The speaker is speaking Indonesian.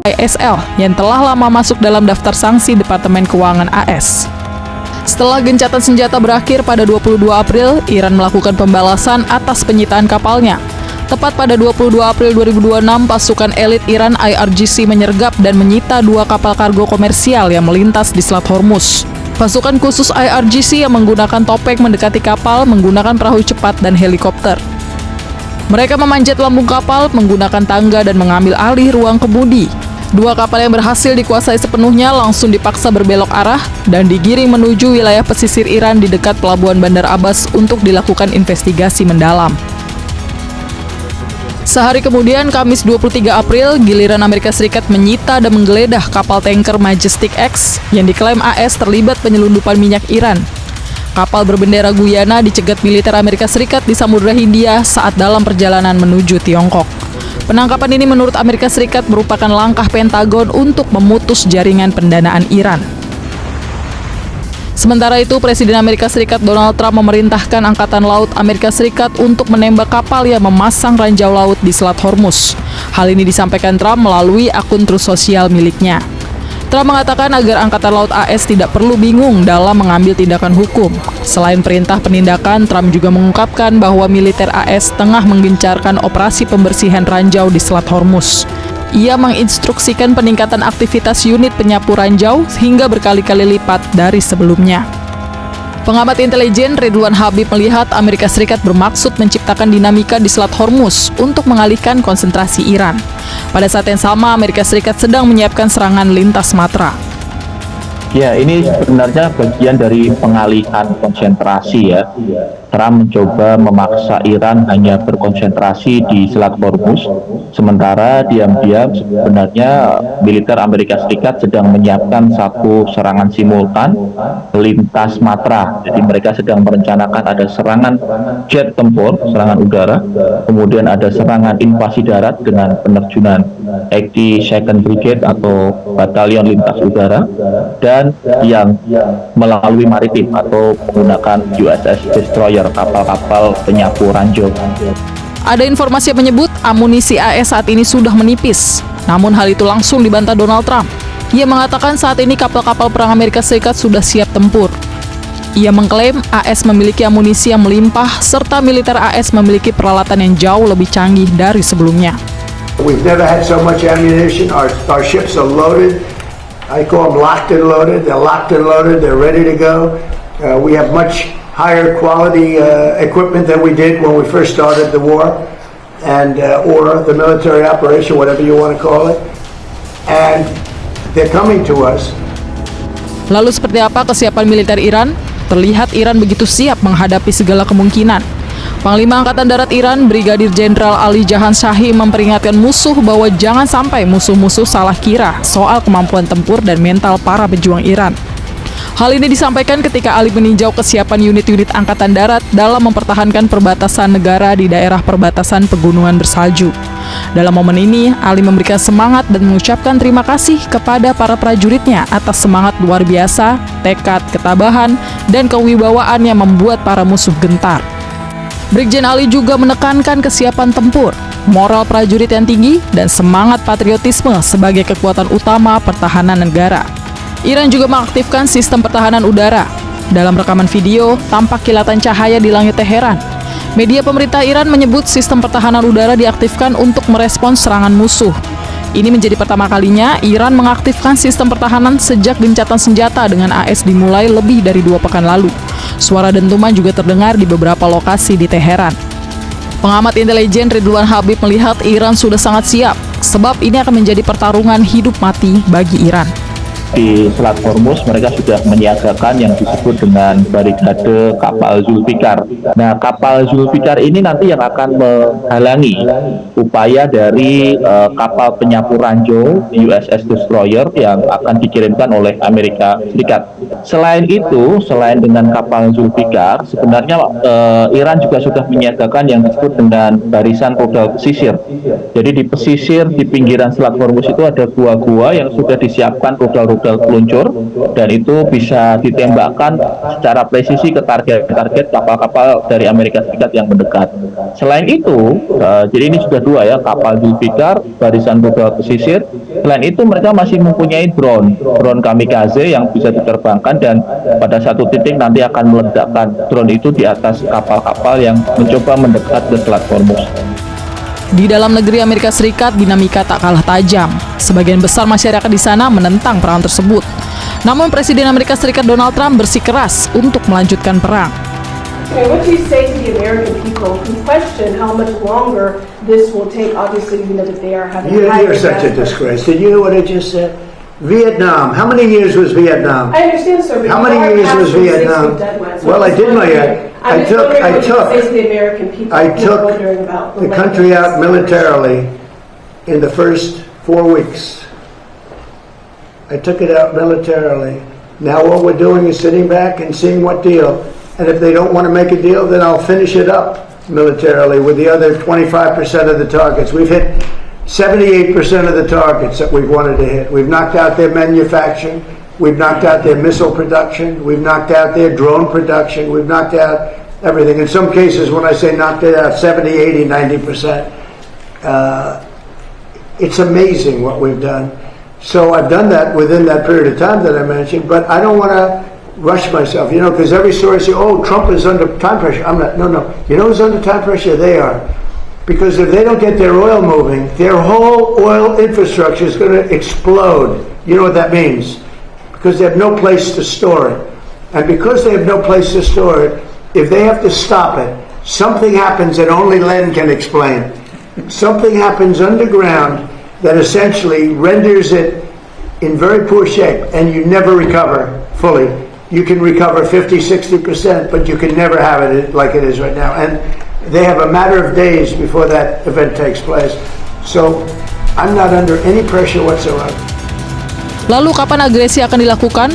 ISL yang telah lama masuk dalam daftar sanksi Departemen Keuangan AS. Setelah gencatan senjata berakhir pada 22 April, Iran melakukan pembalasan atas penyitaan kapalnya. Tepat pada 22 April 2026, pasukan elit Iran IRGC menyergap dan menyita 2 kapal kargo komersial yang melintas di Selat Hormuz. Pasukan khusus IRGC yang menggunakan topeng mendekati kapal menggunakan perahu cepat dan helikopter. Mereka memanjat lambung kapal, menggunakan tangga dan mengambil alih ruang kemudi. 2 kapal yang berhasil dikuasai sepenuhnya langsung dipaksa berbelok arah dan digiring menuju wilayah pesisir Iran di dekat pelabuhan Bandar Abbas untuk dilakukan investigasi mendalam. Sehari kemudian, Kamis 23 April, giliran Amerika Serikat menyita dan menggeledah kapal tanker Majestic X yang diklaim AS terlibat penyelundupan minyak Iran. Kapal berbendera Guyana dicegat militer Amerika Serikat di Samudra Hindia saat dalam perjalanan menuju Tiongkok. Penangkapan ini menurut Amerika Serikat merupakan langkah Pentagon untuk memutus jaringan pendanaan Iran. Sementara itu, Presiden Amerika Serikat Donald Trump memerintahkan Angkatan Laut Amerika Serikat untuk menembak kapal yang memasang ranjau laut di Selat Hormuz. Hal ini disampaikan Trump melalui akun Truth Social miliknya. Trump mengatakan agar Angkatan Laut AS tidak perlu bingung dalam mengambil tindakan hukum. Selain perintah penindakan, Trump juga mengungkapkan bahwa militer AS tengah menggencarkan operasi pembersihan ranjau di Selat Hormuz. Ia menginstruksikan peningkatan aktivitas unit penyapu ranjau hingga berkali-kali lipat dari sebelumnya. Pengamat intelijen Ridwan Habib melihat Amerika Serikat bermaksud menciptakan dinamika di Selat Hormuz untuk mengalihkan konsentrasi Iran. Pada saat yang sama, Amerika Serikat sedang menyiapkan serangan lintas Matra. Ya, ini sebenarnya bagian dari pengalihan konsentrasi ya. Trump mencoba memaksa Iran hanya berkonsentrasi di Selat Hormuz, sementara diam-diam sebenarnya militer Amerika Serikat sedang menyiapkan satu serangan simultan lintas Matra. Jadi mereka sedang merencanakan ada serangan jet tempur, serangan udara, kemudian ada serangan invasi darat dengan penerjunan 82nd Brigade atau Batalion Lintas Udara, dan yang melalui maritim atau menggunakan USS Destroyer, kapal-kapal penyapu ranjau. Ada informasi yang menyebut amunisi AS saat ini sudah menipis. Namun hal itu langsung dibantah Donald Trump. Ia mengatakan saat ini kapal-kapal perang Amerika Serikat sudah siap tempur. Ia mengklaim AS memiliki amunisi yang melimpah serta militer AS memiliki peralatan yang jauh lebih canggih dari sebelumnya. We've never had so much ammunition. Our ships are loaded. I call them locked and loaded. They're locked and loaded. They're ready to go. We have much higher quality equipment than we did when we first started the war, and or the military operation, whatever you want to call it. And they're coming to us. Lalu seperti apa kesiapan militer Iran? Terlihat Iran begitu siap menghadapi segala kemungkinan. Panglima Angkatan Darat Iran, Brigadir Jenderal Ali Jahan Shaheen memperingatkan musuh bahwa jangan sampai musuh-musuh salah kira soal kemampuan tempur dan mental para pejuang Iran. Hal ini disampaikan ketika Ali meninjau kesiapan unit-unit Angkatan Darat dalam mempertahankan perbatasan negara di daerah perbatasan pegunungan bersalju. Dalam momen ini, Ali memberikan semangat dan mengucapkan terima kasih kepada para prajuritnya atas semangat luar biasa, tekad, ketabahan, dan kewibawaan yang membuat para musuh gentar. Brigjen Ali juga menekankan kesiapan tempur, moral prajurit yang tinggi, dan semangat patriotisme sebagai kekuatan utama pertahanan negara. Iran juga mengaktifkan sistem pertahanan udara. Dalam rekaman video, tampak kilatan cahaya di langit Teheran. Media pemerintah Iran menyebut sistem pertahanan udara diaktifkan untuk merespons serangan musuh. Ini menjadi pertama kalinya Iran mengaktifkan sistem pertahanan sejak gencatan senjata dengan AS dimulai lebih dari 2 pekan lalu. Suara dentuman juga terdengar di beberapa lokasi di Teheran. Pengamat intelijen Ridwan Habib melihat Iran sudah sangat siap, sebab ini akan menjadi pertarungan hidup mati bagi Iran. Di Selat Hormuz mereka sudah menyiagakan yang disebut dengan barikade kapal Zulfikar. Nah, kapal Zulfikar ini nanti yang akan menghalangi upaya dari kapal penyapu ranjau USS Destroyer yang akan dikirimkan oleh Amerika Serikat. Selain itu, selain dengan kapal Zulfikar, sebenarnya Iran juga sudah menyiagakan yang disebut dengan barisan rudal pesisir. Jadi di pesisir di pinggiran Selat Hormuz itu ada gua-gua yang sudah disiapkan rudal-rudal sudah peluncur dan itu bisa ditembakkan secara presisi ke target-target kapal-kapal dari Amerika Serikat yang mendekat. Selain itu, jadi ini sudah dua ya, kapal Zulfikar, barisan rudal pesisir. Selain itu mereka masih mempunyai drone kamikaze yang bisa diterbangkan dan pada satu titik nanti akan meledakkan drone itu di atas kapal-kapal yang mencoba mendekat ke Selat Hormuz. Di dalam negeri Amerika Serikat, dinamika tak kalah tajam. Sebagian besar masyarakat di sana menentang perang tersebut. Namun Presiden Amerika Serikat Donald Trump bersikeras untuk melanjutkan perang. Okay, what do you say to the American people who question how much longer this will take? Obviously, you know that they are having You're such a disgrace. Did you hear what I just said? Vietnam. How many years was Vietnam? I understand, sir. But How you many are years was passing Vietnam? 60 deadlines. So Well, I I'm just did my wondering- I'm just wondering what you say to the American people I who are took wondering about the length country of out this. militarily in the first 4 weeks. I took it out militarily. Now what we're doing is sitting back and seeing what deal. And if they don't want to make a deal, then I'll finish it up militarily with the other 25% of the targets. We've hit 78% of the targets that we've wanted to hit. We've knocked out their manufacturing. We've knocked out their missile production. We've knocked out their drone production. We've knocked out everything. In some cases, when I say knocked it out, 70, 80, 90%. It's amazing what we've done. So I've done that within that period of time that I mentioned, but I don't want to rush myself, because every story says, oh, Trump is under time pressure. I'm not, no. You know who's under time pressure? They are. Because if they don't get their oil moving, their whole oil infrastructure is going to explode. You know what that means? Because they have no place to store it. And because they have no place to store it, if they have to stop it, something happens that only Len can explain. Something happens underground that essentially renders it in very poor shape, and you never recover fully. You can recover 50, 60%, but you can never have it like it is right now. And they have a matter of days before that event takes place. So I'm not under any pressure whatsoever. Lalu kapan agresi akan dilakukan?